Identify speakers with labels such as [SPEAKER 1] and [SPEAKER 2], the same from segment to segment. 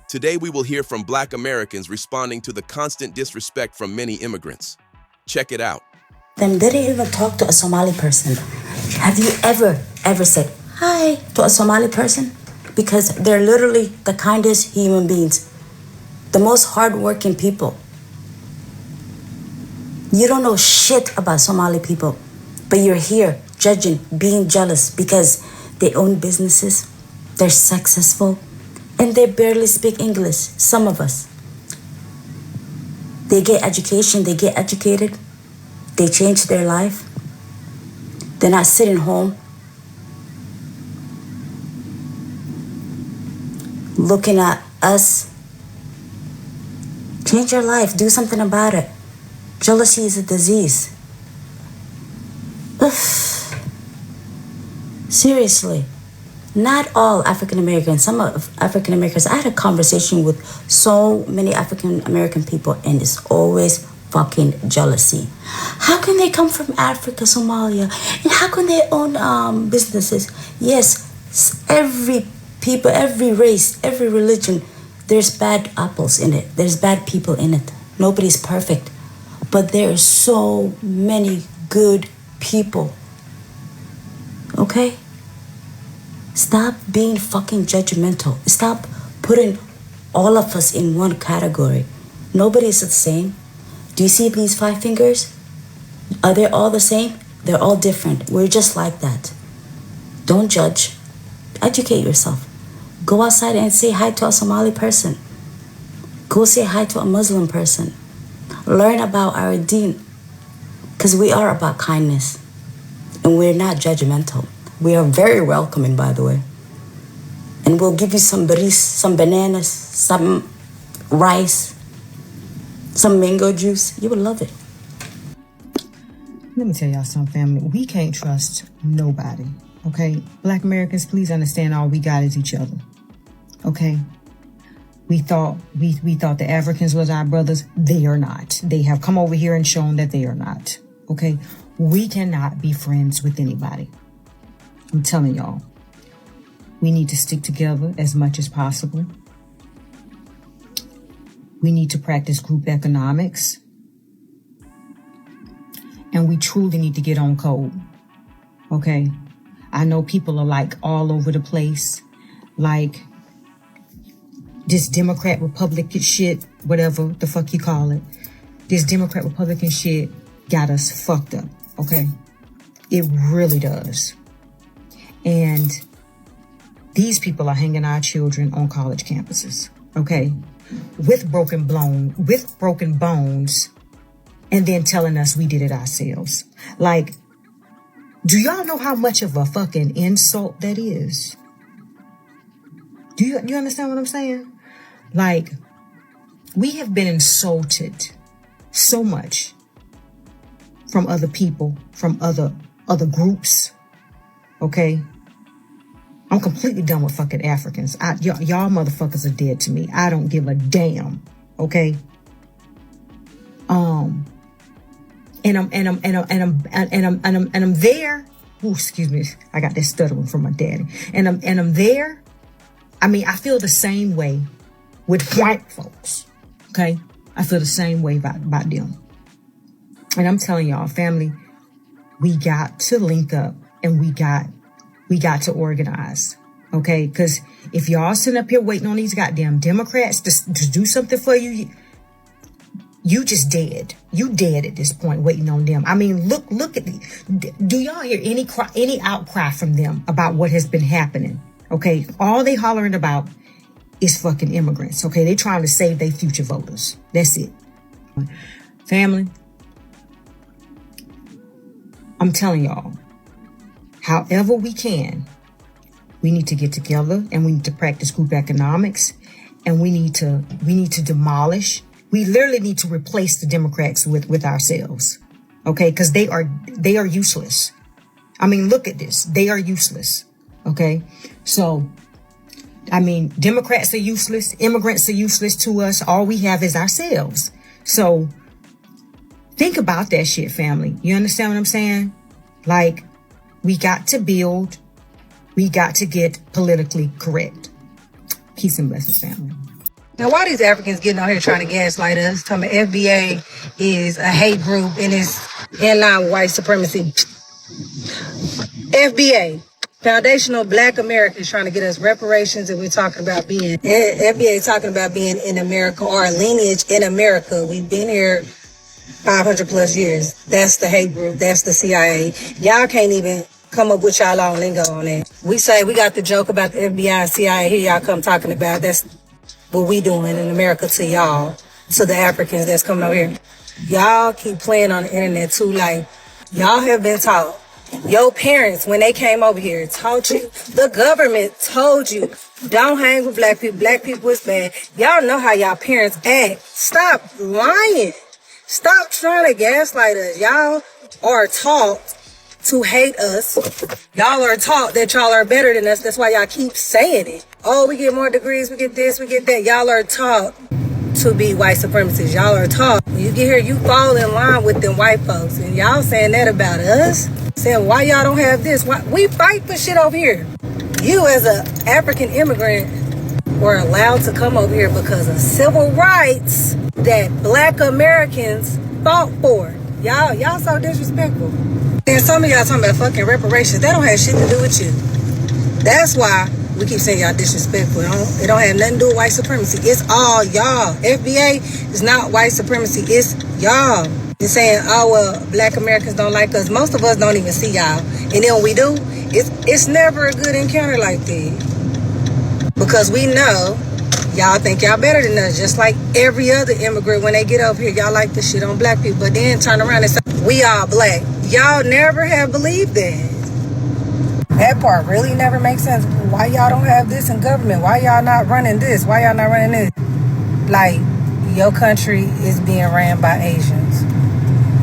[SPEAKER 1] Today we will hear from Black Americans responding to the constant disrespect from many immigrants. Check it out.
[SPEAKER 2] They didn't even talk to a Somali person. Have you ever said hi to a Somali person? Because they're literally the kindest human beings, the most hardworking people. You don't know shit about Somali people, but you're here judging, being jealous because they own businesses, they're successful, and they barely speak English, some of us. They get education, they get educated, they change their life. They're not sitting home looking at us. Change your life, do something about it. Jealousy is a disease. Ugh. Seriously, not all African Americans, some of African Americans, I had a conversation with so many African American people and it's always fucking jealousy. How can they come from Africa, Somalia, and how can they own businesses? Yes, every people, every race, every religion, there's bad apples in it. There's bad people in it. Nobody's perfect. But there are so many good people. Okay? Stop being fucking judgmental. Stop putting all of us in one category. Nobody's the same. Do you see these 5 fingers? Are they all the same? They're all different. We're just like that. Don't judge. Educate yourself. Go outside and say hi to a Somali person. Go say hi to a Muslim person. Learn about our deen. Because we are about kindness. And we're not judgmental. We are very welcoming, by the way. And we'll give you some berries, some bananas, some rice, some mango juice. You would love it.
[SPEAKER 3] Let me tell y'all something, family. We can't trust nobody, okay? Black Americans, please understand all we got is each other, okay? We thought the Africans was our brothers. They are not. They have come over here and shown that they are not, okay? We cannot be friends with anybody. I'm telling y'all. We need to stick together as much as possible. We need to practice group economics. And we truly need to get on code. Okay? I know people are like all over the place. Like this Democrat Republican shit, whatever the fuck you call it. This Democrat Republican shit got us fucked up. Okay? It really does. And these people are hanging our children on college campuses. Okay? With broken bones, and then telling us we did it ourselves. Like, do y'all know how much of a fucking insult that is? Do you understand what I'm saying? Like, we have been insulted so much from other people, from other groups. Okay? I'm completely done with fucking Africans. Y'all motherfuckers are dead to me. I don't give a damn. Okay? And I'm there. Oh, excuse me. I got that stuttering from my daddy. And I'm there. I mean, I feel the same way with white folks. Okay? I feel the same way about them. And I'm telling y'all, family, we got to link up and we got to organize. Okay? Because if y'all sitting up here waiting on these goddamn Democrats to do something for you, you just dead. You dead at this point waiting on them. I mean, look at do y'all hear any outcry from them about what has been happening? Okay? All they hollering about is fucking immigrants. Okay? They trying to save their future voters. That's it. Family, I'm telling y'all, however we can, we need to get together and we need to practice group economics and we need to demolish. We literally need to replace the Democrats with ourselves. Okay? Because they are useless. I mean, look at this. They are useless. Okay? So, I mean, Democrats are useless. Immigrants are useless to us. All we have is ourselves. So, think about that shit, family. You understand what I'm saying? Like, we got to build. We got to get politically correct. Peace and blessings, family. Now, why these Africans getting out here trying to gaslight us? Talking about FBA is a hate group and it's in line with white supremacy. FBA, Foundational Black Americans, trying to get us reparations, and we're talking about being, FBA talking about being in America or a lineage in America. We've been here 500 plus years. That's the hate group. That's the CIA. Y'all can't even come up with y'all own lingo on it. We say we got the joke about the FBI and CIA. Here y'all come talking about that's what we doing in America to y'all, to the Africans that's coming over here. Y'all keep playing on the internet too. Like, y'all have been taught. Your parents, when they came over here, taught you. The government told you, don't hang with black people. Black people is bad. Y'all know how y'all parents act. Stop lying. Stop trying to gaslight us. Y'all are taught to hate us. Y'all are taught that y'all are better than us. That's why y'all keep saying it. Oh, we get more degrees, we get this, we get that. Y'all are taught to be white supremacists. Y'all are taught. When you get here, you fall in line with them white folks. And y'all saying that about us? Saying why y'all don't have this? Why? We fight for shit over here. You as an African immigrant were allowed to come over here because of civil rights that black Americans fought for. Y'all so disrespectful. And some of y'all talking about fucking reparations. That don't have shit to do with you. That's why we keep saying y'all disrespectful. It don't have nothing to do with white supremacy. It's all y'all. FBA is not white supremacy. It's y'all. You're saying, oh, well, black Americans don't like us. Most of us don't even see y'all. And then when we do, it's never a good encounter like this. Because we know y'all think y'all better than us. Just like every other immigrant, when they get over here, y'all like this shit on black people. But then turn around and say, we all black. Y'all never have believed that. That part really never makes sense. Why y'all don't have this in government? Why y'all not running this? Why y'all not running this? Like, your country is being ran by Asians.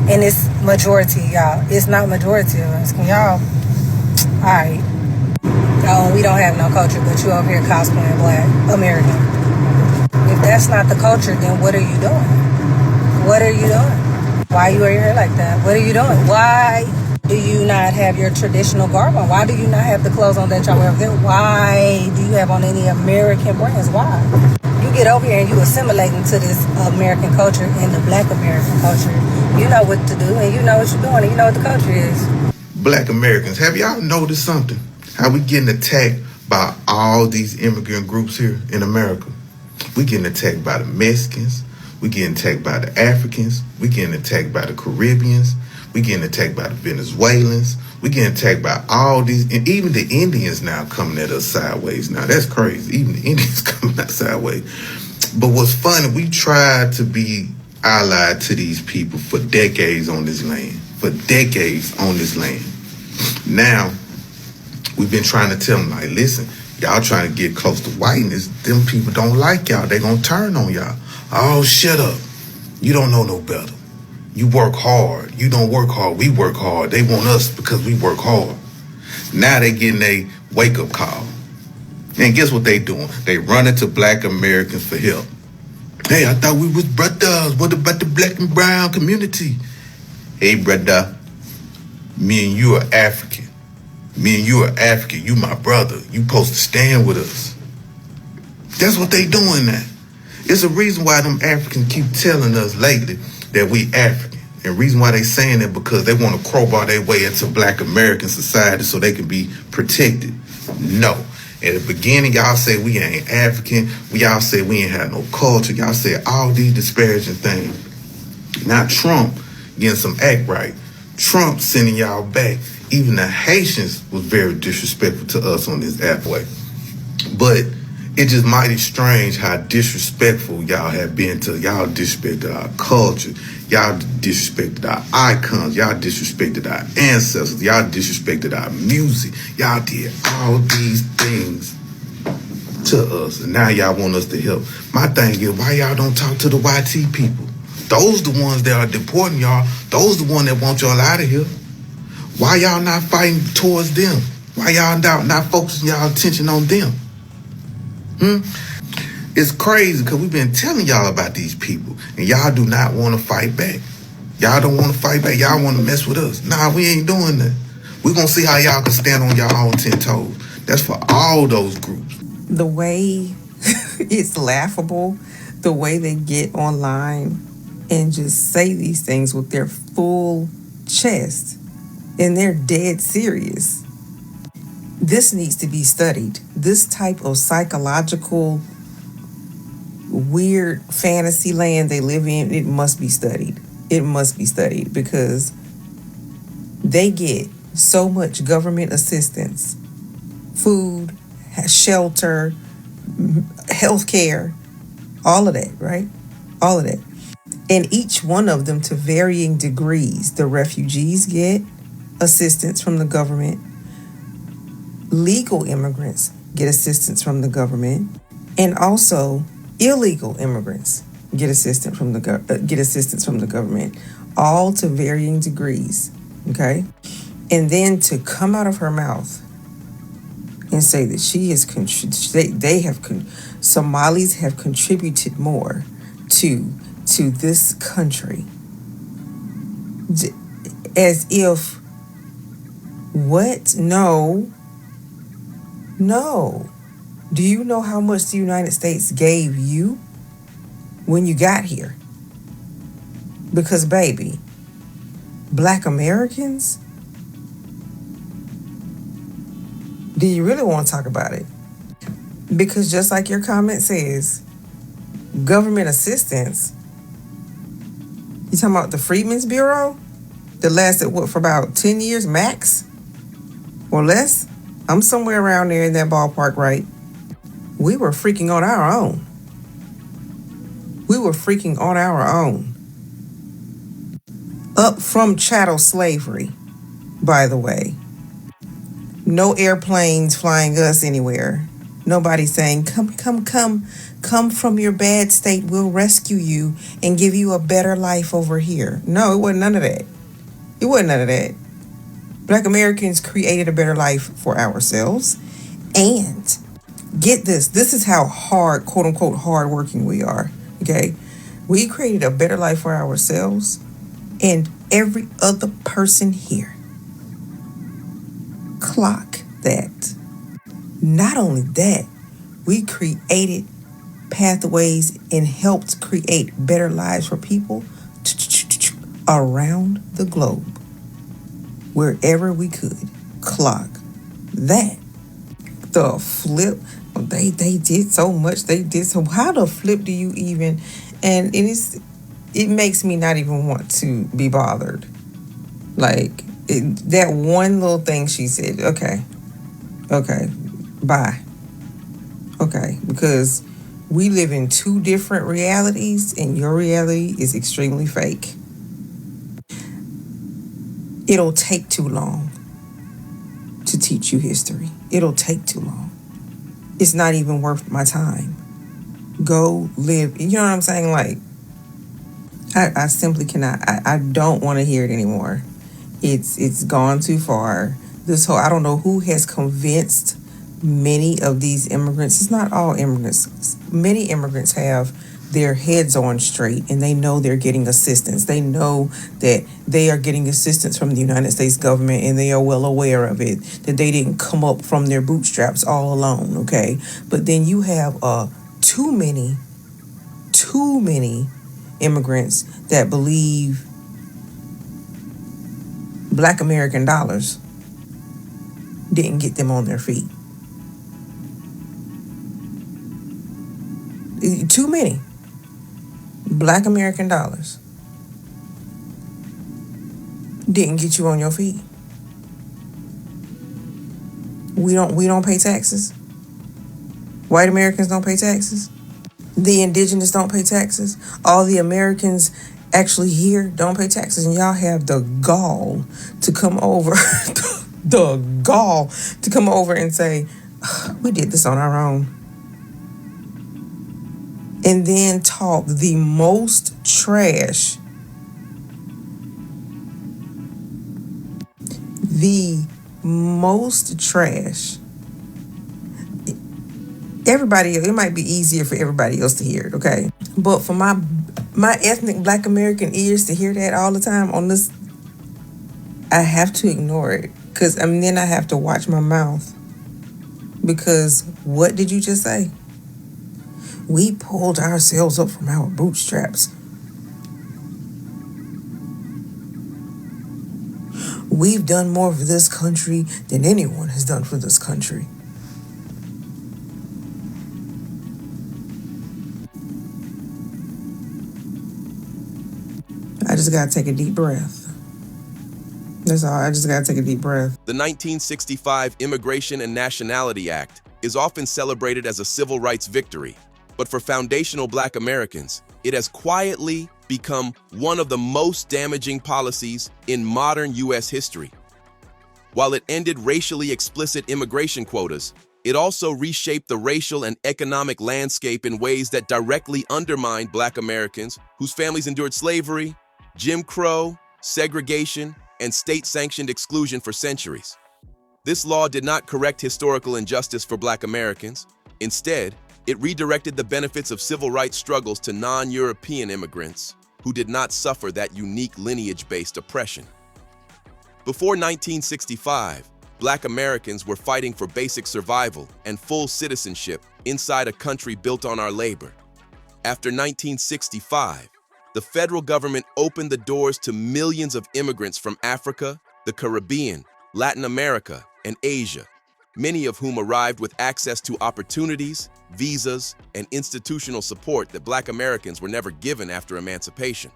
[SPEAKER 3] And it's majority, y'all. It's not majority of us. Can y'all? Alright. Oh, we don't have no culture, but you over here cosplaying black American. If that's not the culture, then what are you doing? What are you doing? Why are you over here like that? What are you doing? Why do you not have your traditional garb on? Why do you not have the clothes on that y'all wear over there? Why do you have on any American brands? Why? You get over here and you assimilate into this American culture and the black American culture. You know what to do and you know what you're doing and you know what the culture is.
[SPEAKER 4] Black Americans, have y'all noticed something? How we getting attacked by all these immigrant groups here in America? We getting attacked by the Mexicans. We getting attacked by the Africans. We getting attacked by the Caribbeans. We getting attacked by the Venezuelans. We getting attacked by all these, and even the Indians now coming at us sideways. Now that's crazy. Even the Indians coming at sideways. But what's funny, we tried to be allied to these people for decades on this land. For decades on this land. Now, we've been trying to tell them, like, listen, y'all trying to get close to whiteness. Them people don't like y'all. They gonna turn on y'all. Oh, shut up. You don't know no better. You work hard. You don't work hard. We work hard. They want us because we work hard. Now they getting a wake-up call. And guess what they doing? They running to black Americans for help. Hey, I thought we was brothers. What about the black and brown community? Hey, brother, me and you are African. Me and you are African. You my brother. You supposed to stand with us. That's what they doing now. It's a reason why them Africans keep telling us lately that we African. And the reason why they saying that because they want to crowbar their way into black American society so they can be protected. No. At the beginning, y'all say we ain't African. Y'all say we ain't have no culture. Y'all say all these disparaging things. Now Trump getting some act right. Trump sending y'all back. Even the Haitians was very disrespectful to us on this airway. But it's just mighty strange how disrespectful y'all have been to. Y'all disrespected our culture. Y'all disrespected our icons. Y'all disrespected our ancestors. Y'all disrespected our music. Y'all did all these things to us. And now y'all want us to help. My thing is, why y'all don't talk to the YT people? Those the ones that are deporting y'all. Those the ones that want y'all out of here. Why y'all not fighting towards them? Why y'all not focusing y'all attention on them? It's crazy because we've been telling y'all about these people and y'all do not want to fight back. Y'all don't want to fight back. Y'all want to mess with us. Nah, we ain't doing that. We're going to see how y'all can stand on y'all own 10 toes. That's for all those groups.
[SPEAKER 3] The way
[SPEAKER 5] It's laughable the way they get online and just say these things with their full chest, and they're dead serious. This needs to be studied. This type of psychological weird fantasy land they live in, it must be studied. It must be studied because they get so much government assistance, food, shelter, healthcare, all of that, right? All of that. And each one of them to varying degrees. The refugees get assistance from the government. Legal immigrants get assistance from the government. And also illegal immigrants get assistance from the government, all to varying degrees, okay? And then to come out of her mouth and say that Somalis have contributed more to this country, as if what? No. Do you know how much the United States gave you when you got here? Because, baby, Black Americans, do you really want to talk about it? Because just like your comment says, government assistance, you talking about the Freedmen's Bureau that lasted, for about 10 years max or less? I'm somewhere around there in that ballpark, right? We were freaking on our own. Up from chattel slavery, by the way. No airplanes flying us anywhere. Nobody saying, come from your bad state. We'll rescue you and give you a better life over here. No, it wasn't none of that. Black Americans created a better life for ourselves. And get this is how hard, quote unquote, hard working we are. Okay. We created a better life for ourselves and every other person here. Clock that. Not only that, we created pathways and helped create better lives for people around the globe. Wherever we could. Clock that. The flip, they did so much. How the flip do you even, and it makes me not even want to be bothered. Like, that one little thing she said, okay, bye. Okay, because we live in two different realities and your reality is extremely fake. It'll take too long to teach you history. It'll take too long. It's not even worth my time. Go live. You know what I'm saying? Like, I simply cannot. I don't want to hear it anymore. It's gone too far. I don't know who has convinced many of these immigrants. It's not all immigrants. Many immigrants have their heads on straight and they know they're getting assistance. They know that they are getting assistance from the United States government and they are well aware of it, that they didn't come up from their bootstraps all alone, okay? But then you have too many immigrants that believe Black American dollars didn't get them on their feet. Too many Black American dollars didn't get you on your feet. We don't pay taxes. White Americans don't pay taxes. The indigenous don't pay taxes. All the Americans actually here don't pay taxes, and y'all have the gall to come over, and say, we did this on our own. And then talk the most trash. Everybody, it might be easier for everybody else to hear it, okay? But for my ethnic Black American ears to hear that all the time on this, I have to ignore it. Because then I have to watch my mouth. Because what did you just say? We pulled ourselves up from our bootstraps. We've done more for this country than anyone has done for this country. I just gotta take a deep breath. That's all. I just gotta take a deep breath.
[SPEAKER 1] The 1965 Immigration and Nationality Act is often celebrated as a civil rights victory, but for foundational Black Americans, it has quietly become one of the most damaging policies in modern U.S. history. While it ended racially explicit immigration quotas, it also reshaped the racial and economic landscape in ways that directly undermined Black Americans whose families endured slavery, Jim Crow, segregation, and state-sanctioned exclusion for centuries. This law did not correct historical injustice for Black Americans. Instead, it redirected the benefits of civil rights struggles to non-European immigrants who did not suffer that unique lineage-based oppression. Before 1965, Black Americans were fighting for basic survival and full citizenship inside a country built on our labor. After 1965, the federal government opened the doors to millions of immigrants from Africa, the Caribbean, Latin America, and Asia, many of whom arrived with access to opportunities, visas, and institutional support that Black Americans were never given after emancipation.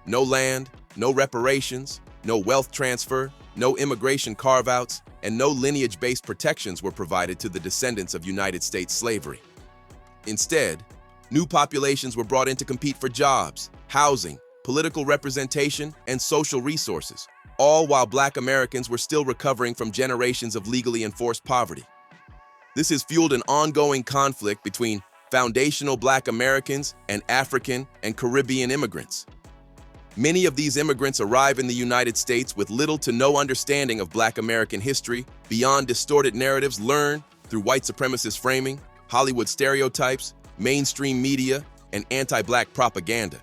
[SPEAKER 1] No land, no reparations, no wealth transfer, no immigration carve-outs, and no lineage-based protections were provided to the descendants of United States slavery. Instead, new populations were brought in to compete for jobs, housing, political representation, and social resources, all while Black Americans were still recovering from generations of legally enforced poverty. This has fueled an ongoing conflict between foundational Black Americans and African and Caribbean immigrants. Many of these immigrants arrive in the United States with little to no understanding of Black American history beyond distorted narratives learned through white supremacist framing, Hollywood stereotypes, mainstream media, and anti-Black propaganda.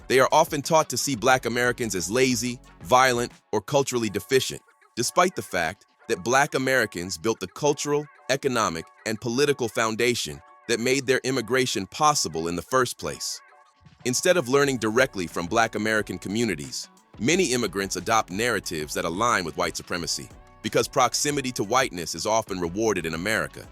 [SPEAKER 1] They are often taught to see Black Americans as lazy, violent, or culturally deficient, despite the fact that Black Americans built the cultural, economic, and political foundation that made their immigration possible in the first place. Instead of learning directly from Black American communities, many immigrants adopt narratives that align with white supremacy, because proximity to whiteness is often rewarded in America.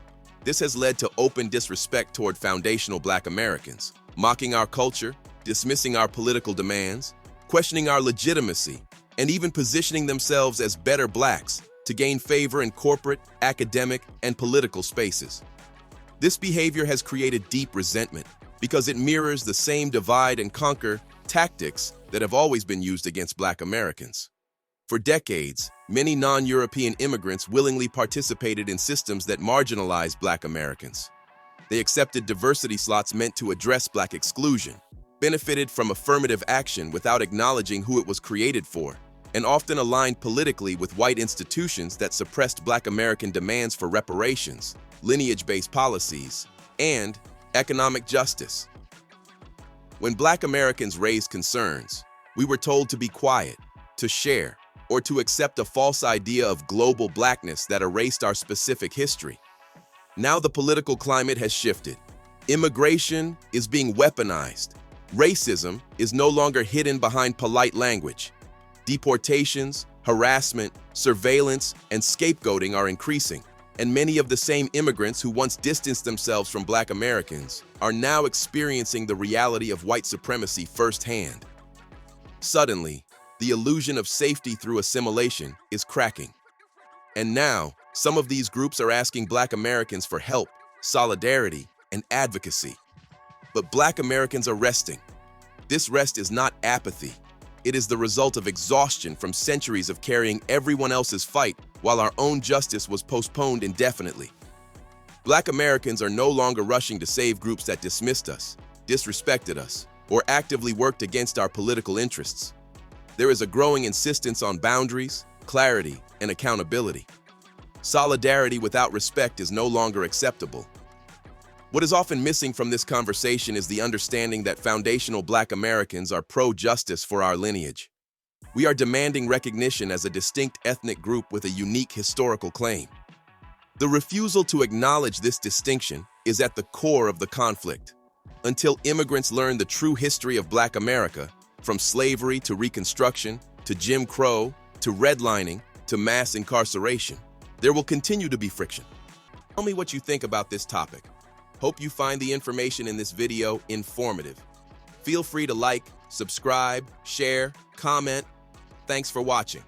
[SPEAKER 1] This has led to open disrespect toward foundational Black Americans, mocking our culture, dismissing our political demands, questioning our legitimacy, and even positioning themselves as better Blacks to gain favor in corporate, academic, and political spaces. This behavior has created deep resentment because it mirrors the same divide and conquer tactics that have always been used against Black Americans. For decades, many non-European immigrants willingly participated in systems that marginalized Black Americans. They accepted diversity slots meant to address Black exclusion, benefited from affirmative action without acknowledging who it was created for, and often aligned politically with white institutions that suppressed Black American demands for reparations, lineage-based policies, and economic justice. When Black Americans raised concerns, we were told to be quiet, to share, or to accept a false idea of global Blackness that erased our specific history. Now the political climate has shifted. Immigration is being weaponized. Racism is no longer hidden behind polite language. Deportations, harassment, surveillance, and scapegoating are increasing, and many of the same immigrants who once distanced themselves from Black Americans are now experiencing the reality of white supremacy firsthand. Suddenly, the illusion of safety through assimilation is cracking. And now, some of these groups are asking Black Americans for help, solidarity, and advocacy. But Black Americans are resting. This rest is not apathy. It is the result of exhaustion from centuries of carrying everyone else's fight while our own justice was postponed indefinitely. Black Americans are no longer rushing to save groups that dismissed us, disrespected us, or actively worked against our political interests. There is a growing insistence on boundaries, clarity, and accountability. Solidarity without respect is no longer acceptable. What is often missing from this conversation is the understanding that foundational Black Americans are pro-justice for our lineage. We are demanding recognition as a distinct ethnic group with a unique historical claim. The refusal to acknowledge this distinction is at the core of the conflict. Until immigrants learn the true history of Black America, from slavery to Reconstruction, to Jim Crow, to redlining, to mass incarceration, there will continue to be friction. Tell me what you think about this topic. Hope you find the information in this video informative. Feel free to like, subscribe, share, comment. Thanks for watching.